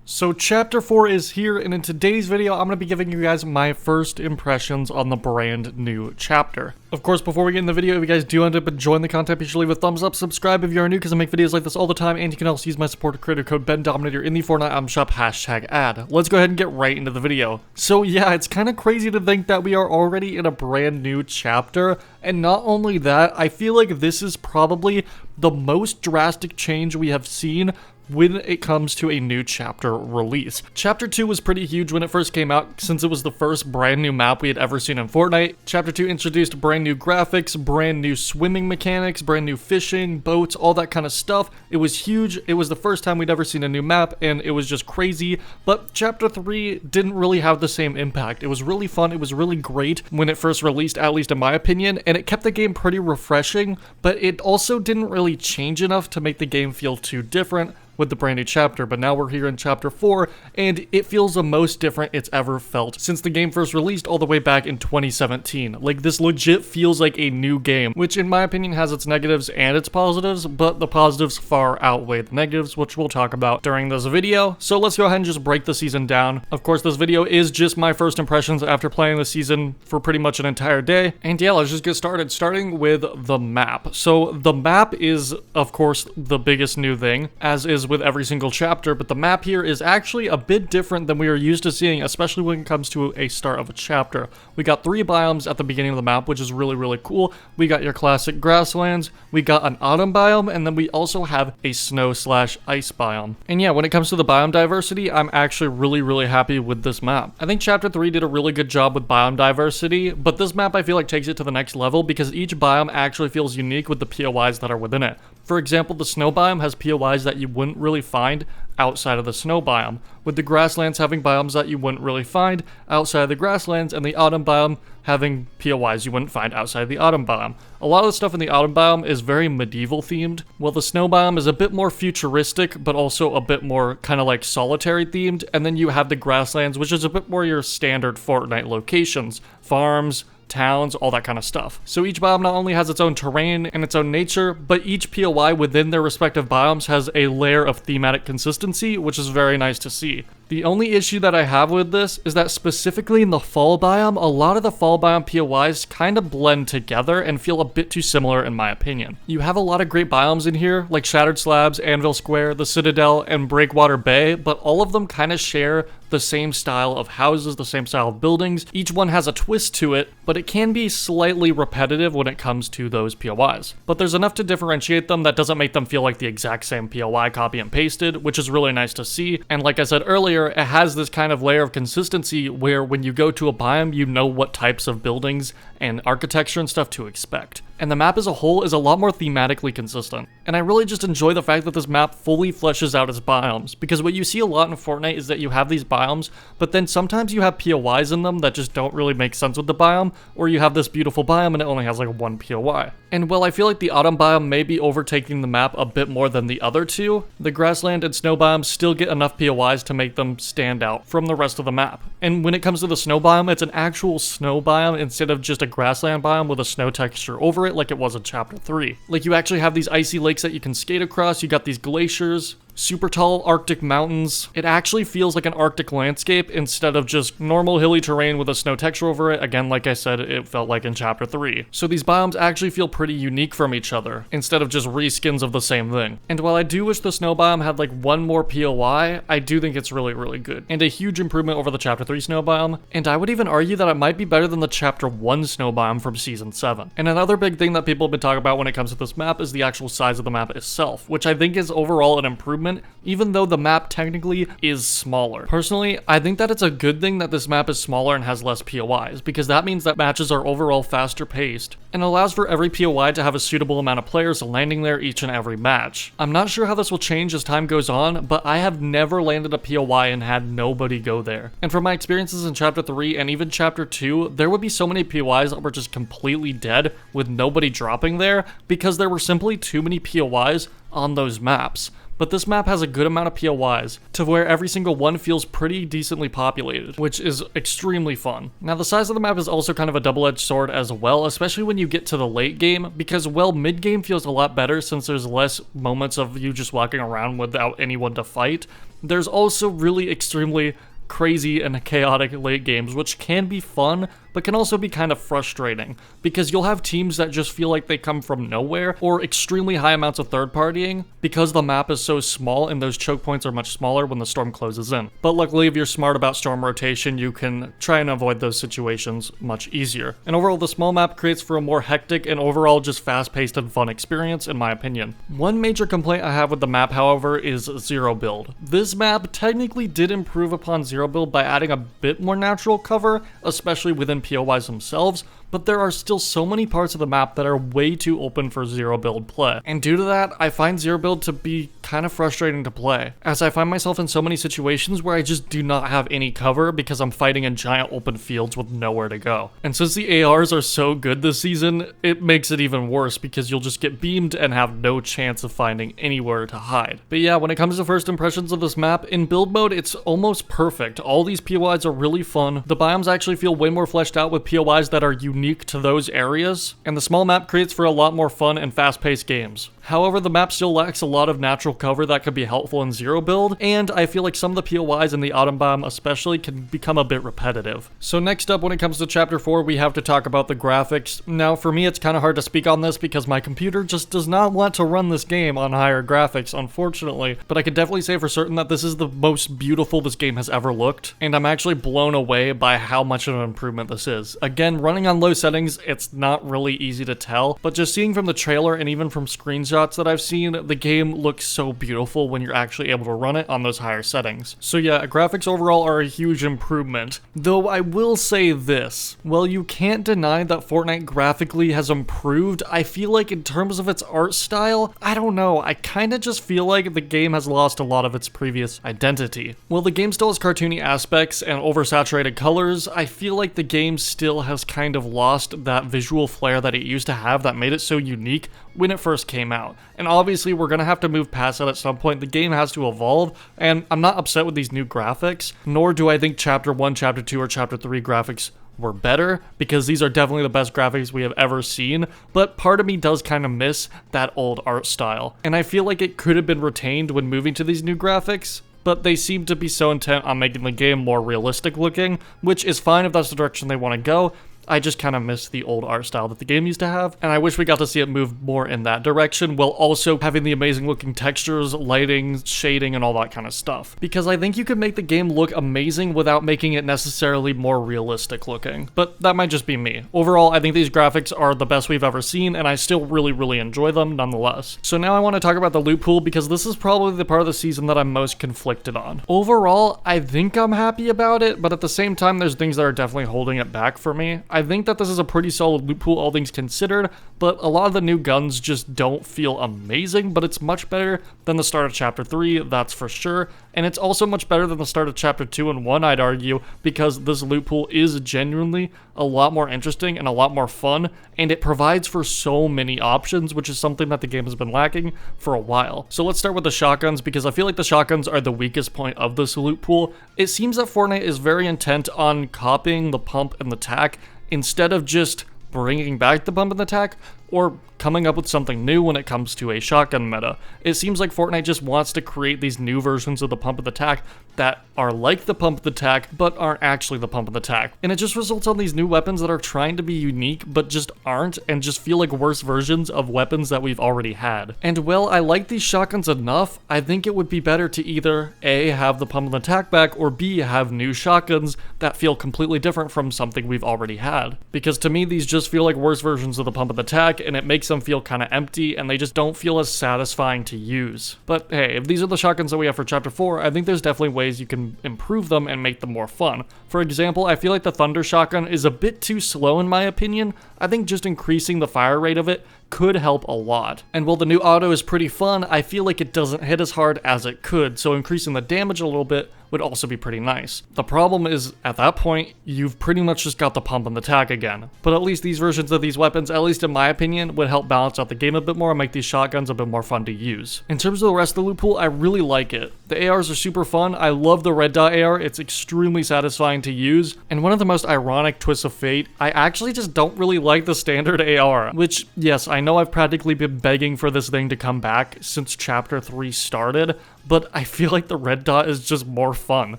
So Chapter 4 is here, and in today's video, I'm going to be giving you guys my first impressions on the brand new chapter. Of course, before we get in the video, if you guys do end up enjoying the content, be sure to leave a thumbs up, subscribe if you are new, because I make videos like this all the time, and you can also use my supporter creator code Bendominator in the Fortnite item shop #ad. Let's go ahead and get right into the video. So yeah, it's kind of crazy to think that we are already in a brand new chapter, and not only that, I feel like this is probably the most drastic change we have seen when it comes to a new chapter release. Chapter 2 was pretty huge when it first came out, since it was the first brand new map we had ever seen in Fortnite. Chapter 2 introduced brand new graphics, brand new swimming mechanics, brand new fishing, boats, all that kind of stuff. It was huge. It was the first time we'd ever seen a new map, and it was just crazy. But Chapter 3 didn't really have the same impact. It was really fun. It was really great when it first released, at least in my opinion, and it kept the game pretty refreshing, but it also didn't really change enough to make the game feel too different with the brand new chapter. But now we're here in Chapter 4, and it feels the most different it's ever felt since the game first released all the way back in 2017. Like, this legit feels like a new game, which in my opinion has its negatives and its positives, but the positives far outweigh the negatives, which we'll talk about during this video. So let's go ahead and just break the season down. Of course, this video is just my first impressions after playing the season for pretty much an entire day. And yeah, let's just get started, starting with the map. So the map is, of course, the biggest new thing, as is with every single chapter, but the map here is actually a bit different than we are used to seeing, especially when it comes to a start of a chapter. We got 3 biomes at the beginning of the map, which is really cool. We got your classic grasslands, we got an autumn biome, and then we also have a snow/ice biome. And yeah, when it comes to the biome diversity, I'm actually really happy with this map. I think Chapter 3 did a really good job with biome diversity, but this map I feel like takes it to the next level because each biome actually feels unique with the POIs that are within it. For example, the snow biome has POIs that you wouldn't really find outside of the snow biome, with the grasslands having biomes that you wouldn't really find outside of the grasslands, and the autumn biome having POIs you wouldn't find outside of the autumn biome. A lot of the stuff in the autumn biome is very medieval themed, while the snow biome is a bit more futuristic, but also a bit more kind of like solitary themed, and then you have the grasslands, which is a bit more your standard Fortnite locations, farms, towns, all that kind of stuff. So each biome not only has its own terrain and its own nature, but each POI within their respective biomes has a layer of thematic consistency, which is very nice to see. The only issue that I have with this is that specifically in the fall biome, a lot of the fall biome POIs kind of blend together and feel a bit too similar in my opinion. You have a lot of great biomes in here, like Shattered Slabs, Anvil Square, the Citadel, and Breakwater Bay, but all of them kind of share the same style of houses, the same style of buildings. Each one has a twist to it, but it can be slightly repetitive when it comes to those POIs. But there's enough to differentiate them that doesn't make them feel like the exact same POI copy and pasted, which is really nice to see. And like I said earlier, it has this kind of layer of consistency where when you go to a biome, you know what types of buildings and architecture and stuff to expect. And the map as a whole is a lot more thematically consistent. And I really just enjoy the fact that this map fully fleshes out its biomes, because what you see a lot in Fortnite is that you have these biomes, but then sometimes you have POIs in them that just don't really make sense with the biome, or you have this beautiful biome and it only has like one POI. And while I feel like the autumn biome may be overtaking the map a bit more than the other two, the grassland and snow biomes still get enough POIs to make them stand out from the rest of the map. And when it comes to the snow biome, it's an actual snow biome instead of just a grassland biome with a snow texture over it like it was in Chapter 3. Like, you actually have these icy lakes that you can skate across, you got these glaciers, super tall Arctic mountains. It actually feels like an Arctic landscape instead of just normal hilly terrain with a snow texture over it. Again, like I said, it felt like in Chapter 3. So these biomes actually feel pretty unique from each other instead of just reskins of the same thing. And while I do wish the snow biome had like one more POI, I do think it's really good, and a huge improvement over the Chapter 3 snow biome. And I would even argue that it might be better than the Chapter 1 snow biome from Season 7. And another big thing that people have been talking about when it comes to this map is the actual size of the map itself, which I think is overall an improvement, even though the map technically is smaller. Personally, I think that it's a good thing that this map is smaller and has less POIs, because that means that matches are overall faster paced and allows for every POI to have a suitable amount of players landing there each and every match. I'm not sure how this will change as time goes on, but I have never landed a POI and had nobody go there. And from my experiences in Chapter 3 and even Chapter 2, there would be so many POIs that were just completely dead with nobody dropping there because there were simply too many POIs on those maps. but this map has a good amount of POIs to where every single one feels pretty decently populated, which is extremely fun. Now the size of the map is also kind of a double-edged sword as well, especially when you get to the late game, because well, mid-game feels a lot better since there's less moments of you just walking around without anyone to fight. There's also really extremely crazy and chaotic late games, which can be fun, but can also be kind of frustrating, because you'll have teams that just feel like they come from nowhere, or extremely high amounts of third partying, because the map is so small and those choke points are much smaller when the storm closes in. But luckily, if you're smart about storm rotation, you can try and avoid those situations much easier. And overall, the small map creates for a more hectic and overall just fast-paced and fun experience, in my opinion. One major complaint I have with the map, however, is zero build. This map technically did improve upon zero build by adding a bit more natural cover, especially within POIs themselves, but there are still so many parts of the map that are way too open for zero build play. And due to that, I find zero build to be kind of frustrating to play, as I find myself in so many situations where I just do not have any cover because I'm fighting in giant open fields with nowhere to go. And since the ARs are so good this season, it makes it even worse because you'll just get beamed and have no chance of finding anywhere to hide. But yeah, when it comes to first impressions of this map, in build mode, it's almost perfect. All these POIs are really fun. The biomes actually feel way more fleshed out with POIs that are unique to those areas, and the small map creates for a lot more fun and fast-paced games. However, the map still lacks a lot of natural cover that could be helpful in zero build, and I feel like some of the POIs in the autumn biome especially can become a bit repetitive. So next up, when it comes to chapter 4, we have to talk about the graphics. Now for me, it's kind of hard to speak on this because my computer just does not want to run this game on higher graphics, unfortunately, but I can definitely say for certain that this is the most beautiful this game has ever looked, and I'm actually blown away by how much of an improvement this is. Again, running on low settings, it's not really easy to tell, but just seeing from the trailer and even from screenshots that I've seen, the game looks so beautiful when you're actually able to run it on those higher settings. So yeah, graphics overall are a huge improvement, though I will say this, well, you can't deny that Fortnite graphically has improved. I feel like in terms of its art style, I don't know, I kind of just feel like the game has lost a lot of its previous identity. While the game still has cartoony aspects and oversaturated colors, I feel like the game still has kind of lost that visual flair that it used to have that made it so unique when it first came out. And obviously we're gonna have to move past that at some point. The game has to evolve, and I'm not upset with these new graphics, nor do I think chapter 1, chapter 2, or chapter 3 graphics were better, because these are definitely the best graphics we have ever seen, but part of me does kind of miss that old art style. And I feel like it could have been retained when moving to these new graphics, but they seem to be so intent on making the game more realistic looking, which is fine if that's the direction they want to go. I just kind of miss the old art style that the game used to have, and I wish we got to see it move more in that direction while also having the amazing looking textures, lighting, shading, and all that kind of stuff. Because I think you could make the game look amazing without making it necessarily more realistic looking, but that might just be me. Overall, I think these graphics are the best we've ever seen, and I still really enjoy them nonetheless. So now I want to talk about the loot pool, because this is probably the part of the season that I'm most conflicted on. Overall, I think I'm happy about it, but at the same time, there's things that are definitely holding it back for me. I think that this is a pretty solid loot pool, all things considered, but a lot of the new guns just don't feel amazing, but it's much better than the start of Chapter 3, that's for sure, and it's also much better than the start of Chapter 2 and 1, I'd argue, because this loot pool is genuinely a lot more interesting and a lot more fun, and it provides for so many options, which is something that the game has been lacking for a while. So let's start with the shotguns, because I feel like the shotguns are the weakest point of this loot pool. It seems that Fortnite is very intent on copying the pump and the tac, instead of just bringing back the pump and the tac, or coming up with something new when it comes to a shotgun meta. It seems like Fortnite just wants to create these new versions of the pump and the tac that are like the pump and the tac, but aren't actually the pump and the tac. And it just results on these new weapons that are trying to be unique, but just aren't, and just feel like worse versions of weapons that we've already had. And while I like these shotguns enough, I think it would be better to either A, have the pump and the tac back, or B, have new shotguns that feel completely different from something we've already had. Because to me, these just feel like worse versions of the pump and the tac, and it makes them feel kind of empty, and they just don't feel as satisfying to use. But hey, if these are the shotguns that we have for Chapter 4, I think there's definitely ways you can improve them and make them more fun. For example, I feel like the Thunder shotgun is a bit too slow in my opinion, I think just increasing the fire rate of it could help a lot. And while the new auto is pretty fun, I feel like it doesn't hit as hard as it could, so increasing the damage a little bit would also be pretty nice. The problem is, at that point, you've pretty much just got the pump and the tag again. But at least these versions of these weapons, at least in my opinion, would help balance out the game a bit more and make these shotguns a bit more fun to use. In terms of the rest of the loot pool, I really like it. The ARs are super fun. I love the red dot AR. It's extremely satisfying to use. And one of the most ironic twists of fate, I actually just don't really like the standard AR, which, yes, I know I've practically been begging for this thing to come back since Chapter 3 started, but I feel like the red dot is just more fun.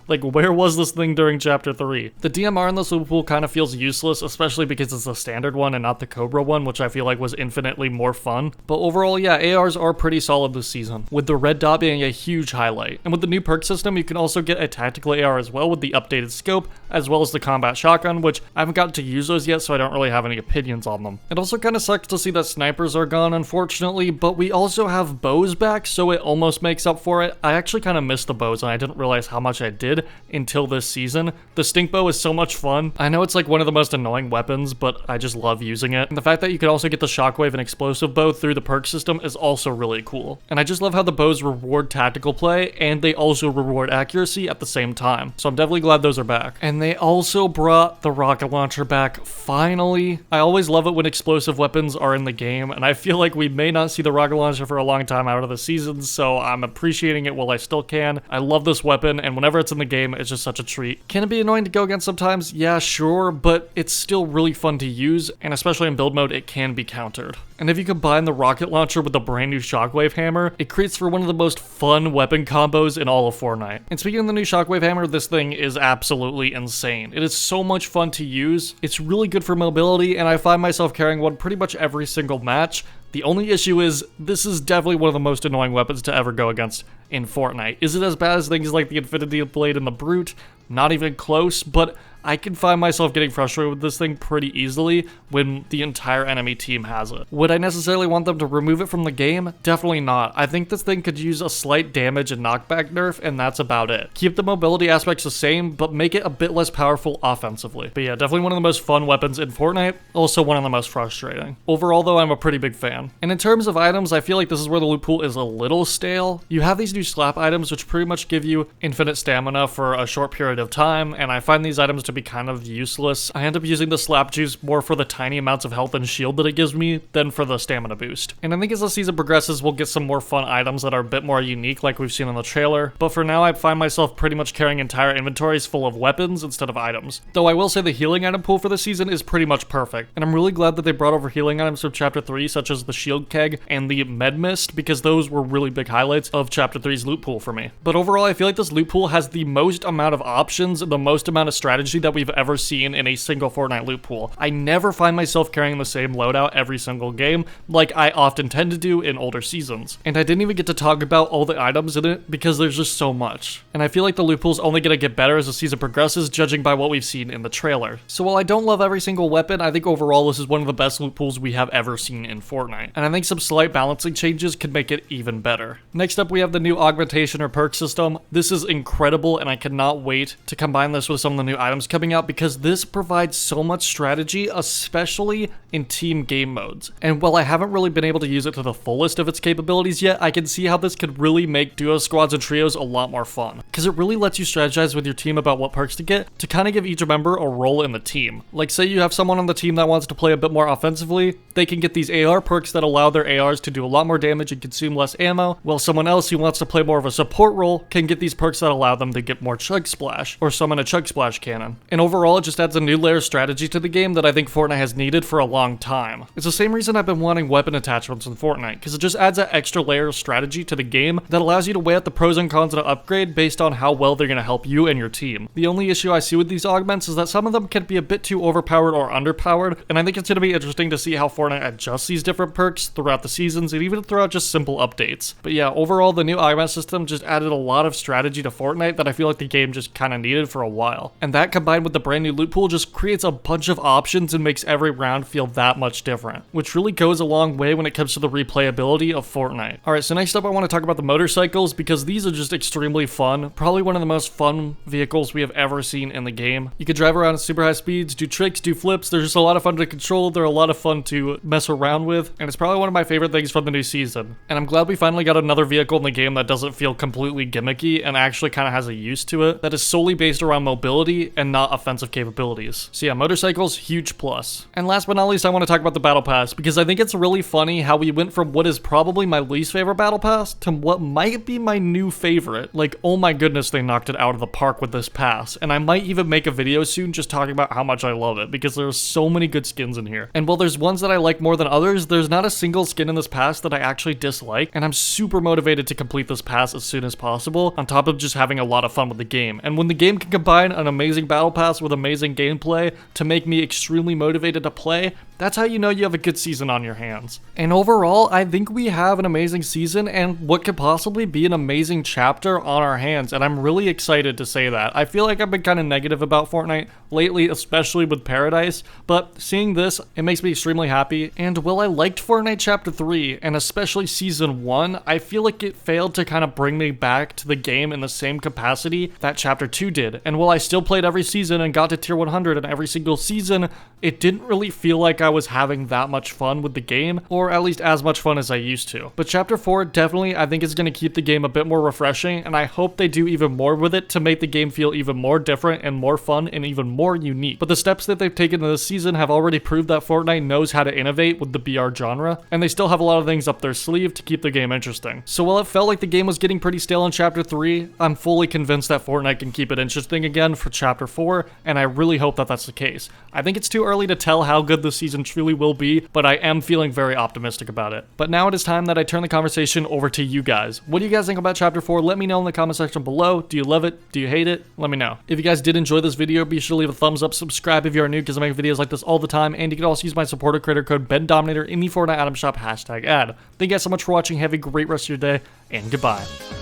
Like, where was this thing during Chapter 3? The DMR in this loot pool kind of feels useless, especially because it's the standard one and not the Cobra one, which I feel like was infinitely more fun. But overall, yeah, ARs are pretty solid this season, with the red dot being a huge highlight. And with the new perk system, you can also get a tactical AR as well with the updated scope, as well as the combat shotgun, which I haven't gotten to use those yet, so I don't really have any opinions on them. It also kind of sucks to see that snipers are gone, unfortunately, but we also have bows back, so it almost makes up for it. I actually kind of missed the bows, and I didn't realize how much I did until this season. The stink bow is so much fun. I know it's like one of the most annoying weapons, but I just love using it. And the fact that you can also get the shockwave and explosive bow through the perk system is also really cool. And I just love how the bows reward tactical play, and they also reward accuracy at the same time. So I'm definitely glad those are back. And they also brought the rocket launcher back, finally. I always love it when explosive weapons are in the game, and I feel like we may not see the rocket launcher for a long time out of the season, so I'm appreciating it while I still can. I love this weapon, and whenever it's in the game, it's just such a treat. Can it be annoying to go against sometimes? Yeah, sure, but it's still really fun to use, and especially in build mode, it can be countered. And if you combine the rocket launcher with the brand new shockwave hammer, it creates for one of the most fun weapon combos in all of Fortnite. And speaking of the new shockwave hammer, this thing is absolutely insane. It is so much fun to use. It's really good for mobility, and I find myself carrying one pretty much every single match. The only issue is, this is definitely one of the most annoying weapons to ever go against in Fortnite. Is it as bad as things like the Infinity Blade and the Brute? Not even close, but I can find myself getting frustrated with this thing pretty easily when the entire enemy team has it. Would I necessarily want them to remove it from the game? Definitely not. I think this thing could use a slight damage and knockback nerf, and that's about it. Keep the mobility aspects the same, but make it a bit less powerful offensively. But yeah, definitely one of the most fun weapons in Fortnite, also one of the most frustrating. Overall though, I'm a pretty big fan. And in terms of items, I feel like this is where the loot pool is a little stale. You have these new slap items, which pretty much give you infinite stamina for a short period of time, and I find these items to be kind of useless. I end up using the slap juice more for the tiny amounts of health and shield that it gives me than for the stamina boost. And I think as the season progresses, we'll get some more fun items that are a bit more unique like we've seen in the trailer. But for now, I find myself pretty much carrying entire inventories full of weapons instead of items. Though I will say the healing item pool for this season is pretty much perfect. And I'm really glad that they brought over healing items from Chapter 3, such as the shield keg and the med mist, because those were really big highlights of Chapter 3's loot pool for me. But overall, I feel like this loot pool has the most amount of options and the most amount of strategy that we've ever seen in a single Fortnite loot pool. I never find myself carrying the same loadout every single game like I often tend to do in older seasons. And I didn't even get to talk about all the items in it because there's just so much. And I feel like the loot pool's only gonna get better as the season progresses, judging by what we've seen in the trailer. So while I don't love every single weapon, I think overall this is one of the best loot pools we have ever seen in Fortnite. And I think some slight balancing changes could make it even better. Next up, we have the new augmentation or perk system. This is incredible, and I cannot wait to combine this with some of the new items coming out because this provides so much strategy, especially in team game modes. And while I haven't really been able to use it to the fullest of its capabilities yet, I can see how this could really make duo squads and trios a lot more fun, because it really lets you strategize with your team about what perks to get to kind of give each member a role in the team. Like, say you have someone on the team that wants to play a bit more offensively, they can get these AR perks that allow their ARs to do a lot more damage and consume less ammo, while someone else who wants to play more of a support role can get these perks that allow them to get more chug splash or summon a chug splash cannon. And overall, it just adds a new layer of strategy to the game that I think Fortnite has needed for a long time. It's the same reason I've been wanting weapon attachments in Fortnite, because it just adds that extra layer of strategy to the game that allows you to weigh out the pros and cons of an upgrade based on how well they're going to help you and your team. The only issue I see with these augments is that some of them can be a bit too overpowered or underpowered, and I think it's going to be interesting to see how Fortnite adjusts these different perks throughout the seasons and even throughout just simple updates. But yeah, overall, the new augment system just added a lot of strategy to Fortnite that I feel like the game just kind of needed for a while. And that combined combined with the brand new loot pool just creates a bunch of options and makes every round feel that much different, which really goes a long way when it comes to the replayability of Fortnite. Alright, so next up I want to talk about the motorcycles, because these are just extremely fun. Probably one of the most fun vehicles we have ever seen in the game. You could drive around at super high speeds, do tricks, do flips. They're just a lot of fun to control. They're a lot of fun to mess around with, and it's probably one of my favorite things from the new season. And I'm glad we finally got another vehicle in the game that doesn't feel completely gimmicky and actually kind of has a use to it that is solely based around mobility and not offensive capabilities. So yeah, motorcycles, huge plus. And last but not least, I want to talk about the battle pass, because I think it's really funny how we went from what is probably my least favorite battle pass to what might be my new favorite. Like, oh my goodness, they knocked it out of the park with this pass. And I might even make a video soon just talking about how much I love it, because there's so many good skins in here. And while there's ones that I like more than others, there's not a single skin in this pass that I actually dislike, and I'm super motivated to complete this pass as soon as possible, on top of just having a lot of fun with the game. And when the game can combine an amazing battle pass with amazing gameplay to make me extremely motivated to play, that's how you know you have a good season on your hands. And overall, I think we have an amazing season and what could possibly be an amazing chapter on our hands, and I'm really excited to say that. I feel like I've been kind of negative about Fortnite lately, especially with Paradise, but seeing this, it makes me extremely happy. And while I liked Fortnite Chapter 3, and especially Season 1, I feel like it failed to kind of bring me back to the game in the same capacity that Chapter 2 did. And while I still played every season and got to tier 100 in every single season, it didn't really feel like I was having that much fun with the game, or at least as much fun as I used to. But Chapter 4 definitely, I think, is going to keep the game a bit more refreshing, and I hope they do even more with it to make the game feel even more different and more fun and even more unique. But the steps that they've taken this season have already proved that Fortnite knows how to innovate with the BR genre, and they still have a lot of things up their sleeve to keep the game interesting. So while it felt like the game was getting pretty stale in Chapter 3, I'm fully convinced that Fortnite can keep it interesting again for Chapter 4, and I really hope that that's the case. I think it's too early to tell how good this season truly will be, but I am feeling very optimistic about it. But now it is time that I turn the conversation over to you guys. What do you guys think about Chapter 4? Let me know in the comment section below. Do you love it? Do you hate it? Let me know. If you guys did enjoy this video, be sure to leave a thumbs up, subscribe if you are new, because I make videos like this all the time, and you can also use my supporter creator code Bendominator in the Fortnite item shop #ad. Thank you guys so much for watching. Have a great rest of your day, and goodbye.